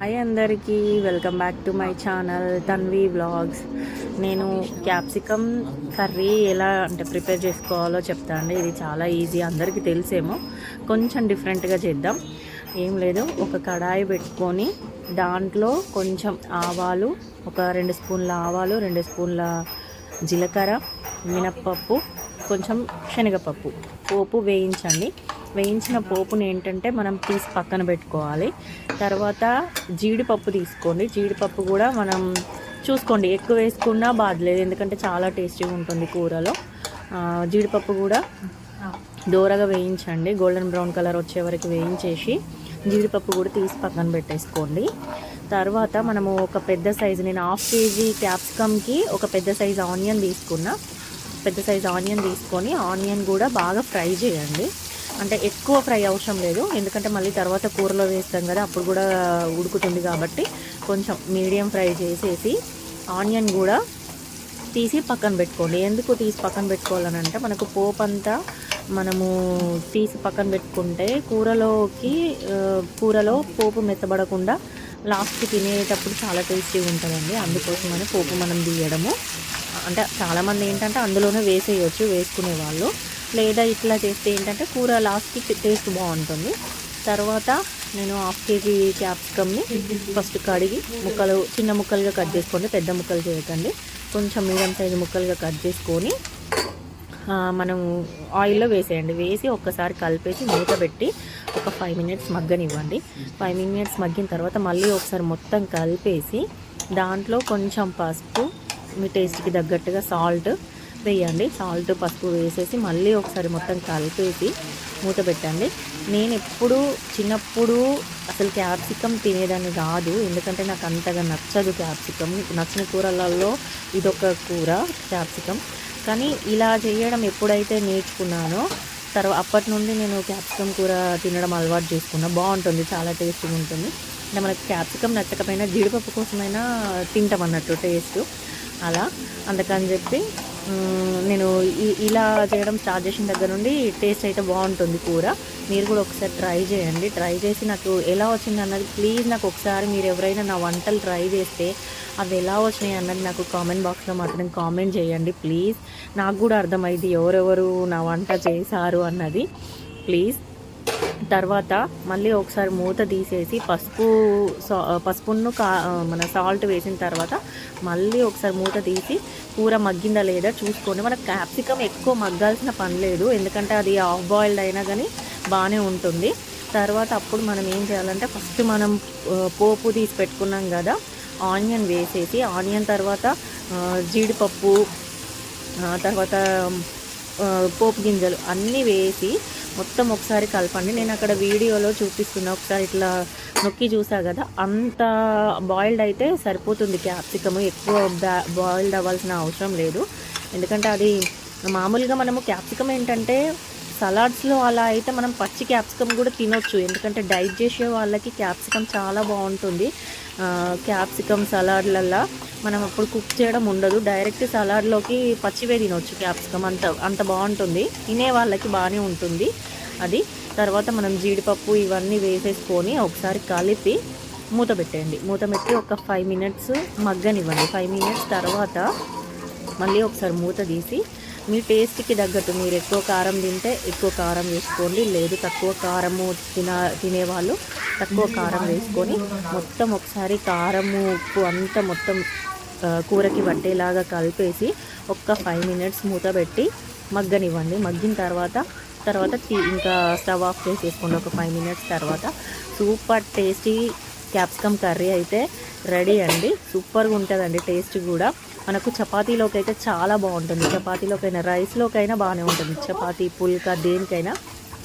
Hi అందరికీ, welcome back to my channel Tanvi vlogs. నేను capsicum curry ఎలా ప్రిపేర్ చేసుకోవాలో చెప్తాను. ఇది చాలా ఈజీ, అందరికీ తెలిసేమో. కొంచెం డిఫరెంట్గా చేద్దాం. ఏం లేదు, ఒక కడాయి పెట్టుకొని దాంట్లో కొంచెం ఆవాలు, ఒక 2 స్పూన్ల ఆవాలు, 2 స్పూన్ల జీలకర్ర, మినప్పప్పు, కొంచెం శనగపప్పు పోపు వేయించండి. వేయించిన పోపుని మనం తీసి పక్కన పెట్టుకోవాలి. తర్వాత జీడిపప్పు తీసుకోండి. జీడిపప్పు కూడా మనం చూసుకోండి, ఎక్కువ వేసుకున్నా బాధలేదు, ఎందుకంటే చాలా టేస్టీగా ఉంటుంది కూరలో. జీడిపప్పు కూడా దోరగా వేయించండి, గోల్డెన్ బ్రౌన్ కలర్ వచ్చే వరకు వేయించేసి జీడిపప్పు కూడా తీసి పక్కన పెట్టేసుకోండి. తర్వాత మనము ఒక పెద్ద సైజు, నేను 1/2 kg క్యాప్సికమ్కి ఒక పెద్ద సైజు ఆనియన్ తీసుకున్నా. పెద్ద సైజు ఆనియన్ తీసుకొని ఆనియన్ కూడా బాగా ఫ్రై చేయండి. అంటే ఎక్కువ ఫ్రై అవసరం లేదు, ఎందుకంటే మళ్ళీ తర్వాత కూరలో వేస్తాం కదా, అప్పుడు కూడా ఉడుకుతుంది కాబట్టి కొంచెం మీడియం ఫ్రై చేసేసి ఆనియన్ కూడా తీసి పక్కన పెట్టుకోండి. ఎందుకు తీసి పక్కన పెట్టుకోవాలని అంటే, మనకు పోపు అంతా మనము తీసి పక్కన పెట్టుకుంటే కూరలో పోపు మెత్తబడకుండా లాస్ట్కి తినేటప్పుడు చాలా టేస్టీగా ఉంటుందండి. అందుకోసమని పోపు మనం తీయడము. అంటే చాలామంది అందులోనే వేసేయచ్చు వేసుకునే వాళ్ళు, లేదా ఇట్లా చేస్తే కూర లాస్ట్కి టేస్ట్ బాగుంటుంది. తర్వాత నేను 1/2 kg క్యాప్సికమ్ని ఫస్ట్ కడిగి చిన్న ముక్కలుగా కట్ చేసుకోండి, పెద్ద ముక్కలు చేయకండి. కొంచెం మీడియం సైజు ముక్కలుగా కట్ చేసుకొని మనం ఆయిల్లో వేసేయండి. వేసి ఒక్కసారి కలిపేసి మూత పెట్టి ఒక 5 minutes మగ్గనివ్వండి. 5 minutes మగ్గిన తర్వాత మళ్ళీ ఒకసారి మొత్తం కలిపేసి దాంట్లో కొంచెం పసుపు, మీ టేస్ట్కి తగ్గట్టుగా సాల్ట్ వేయండి. సాల్ట్, పసుపు వేసేసి మళ్ళీ ఒకసారి మొత్తం కలిపేసి మూత పెట్టండి. నేను చిన్నప్పుడు అసలు క్యాప్సికమ్ తినేదాన్ని కాదు, ఎందుకంటే నాకు అంతగా నచ్చదు క్యాప్సికమ్. నచ్చిన కూరలలో ఇదొక కూర క్యాప్సికమ్. కానీ ఇలా చేయడం ఎప్పుడైతే నేర్చుకున్నానో అప్పటి నుండి నేను క్యాప్సికమ్ కూర తినడం అలవాటు చేసుకున్నా. బాగుంటుంది, చాలా టేస్టీగా ఉంటుంది. అంటే మనకు క్యాప్సికమ్ నచ్చకపోయినా జీడిపప్పు కోసమైనా తింటాం అన్నట్టు టేస్ట్ అలా. అందుకని చెప్పి నేను ఇలా చేయడం స్టార్ట్ చేసిన దగ్గర నుండి టేస్ట్ అయితే బాగుంటుంది కూర. మీరు కూడా ఒకసారి ట్రై చేయండి. ట్రై చేసి నాకు ఎలా వచ్చింది అన్నది ప్లీజ్ నాకు ఒకసారి, మీరు ఎవరైనా నా వంటలు ట్రై చేస్తే అవి ఎలా వచ్చినాయి అన్నది నాకు కామెంట్ బాక్స్లో మాత్రం కామెంట్ చేయండి ప్లీజ్. నాకు కూడా అర్థమైంది ఎవరెవరు నా వంట చేశారు అన్నది ప్లీజ్. తర్వాత మళ్ళీ ఒకసారి మూత తీసేసి పసుపును మన సాల్ట్ వేసిన తర్వాత మళ్ళీ ఒకసారి మూత తీసి కూర మగ్గిందా లేదా చూసుకోండి. మనకు క్యాప్సికమ్ ఎక్కువ మగ్గాల్సిన పని లేదు, ఎందుకంటే అది హాఫ్ బాయిల్డ్ అయినా కానీ బాగానే ఉంటుంది. తర్వాత అప్పుడు మనం ఏం చేయాలంటే, ఫస్ట్ మనం పోపు తీసి పెట్టుకున్నాం కదా, ఆనియన్ వేసేసి తర్వాత జీడిపప్పు, తర్వాత పోపు గింజలు అన్నీ వేసి మొత్తం ఒకసారి కలపండి. నేను అక్కడ వీడియోలో చూపిస్తున్నా, ఒకసారి ఇట్లా నొక్కి చూసా కదా, అంత బాయిల్డ్ అయితే సరిపోతుంది క్యాప్సికమ్. ఎక్కువ బాయిల్డ్ అవ్వాల్సిన అవసరం లేదు, ఎందుకంటే అది మామూలుగా మనము క్యాప్సికమ్ సలాడ్స్లో అలా అయితే మనం పచ్చి క్యాప్సికమ్ కూడా తినొచ్చు, ఎందుకంటే డైట్ చేసే వాళ్ళకి క్యాప్సికమ్ చాలా బాగుంటుంది. క్యాప్సికమ్ సలాడ్లల్లో మనం అప్పుడు కుక్ చేయడం ఉండదు, డైరెక్ట్ సలాడ్లోకి పచ్చివే తినొచ్చు క్యాప్సికమ్. అంత బాగుంటుంది, తినే వాళ్ళకి బాగానే ఉంటుంది అది. తర్వాత మనం జీడిపప్పు ఇవన్నీ వేసేసుకొని ఒకసారి కలిపి మూత పెట్టేయండి. మూత పెట్టి ఒక 5 minutes మగ్గనివ్వండి. 5 minutes తర్వాత మళ్ళీ ఒకసారి మూత తీసి మీ టేస్ట్కి తగ్గట్టు, మీరు ఎక్కువ కారం తింటే ఎక్కువ కారం వేసుకోండి, లేదు తక్కువ కారము తినేవాళ్ళు తక్కువ కారం వేసుకొని మొత్తం ఒకసారి కారము, ఉప్పు అంతా మొత్తం కూరకి పట్టేలాగా కలిపేసి ఒక్క 5 minutes మూత పెట్టి మగ్గనివ్వండి. మగ్గిన తర్వాత ఇంకా స్టవ్ ఆఫ్ చేసేసుకోండి. ఒక 5 minutes తర్వాత సూపర్ టేస్టీ క్యాప్సికమ్ కర్రీ అయితే రెడీ అండి. సూపర్గా ఉంటుందండి, టేస్ట్ కూడా. మనకు చపాతీలోకి అయితే చాలా బాగుంటుంది, చపాతీలోకైనా రైస్లోకైనా బాగానే ఉంటుంది, చపాతీ, పుల్కా, దేనికైనా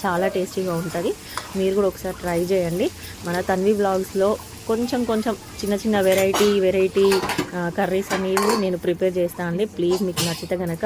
చాలా టేస్టీగా ఉంటుంది. మీరు కూడా ఒకసారి ట్రై చేయండి. మన తన్వి వ్లాగ్స్లో కొంచెం చిన్న చిన్న వెరైటీ కర్రీస్ అనేవి నేను ప్రిపేర్ చేస్తాను అండి. ప్లీజ్ మీకు నచ్చితే కనుక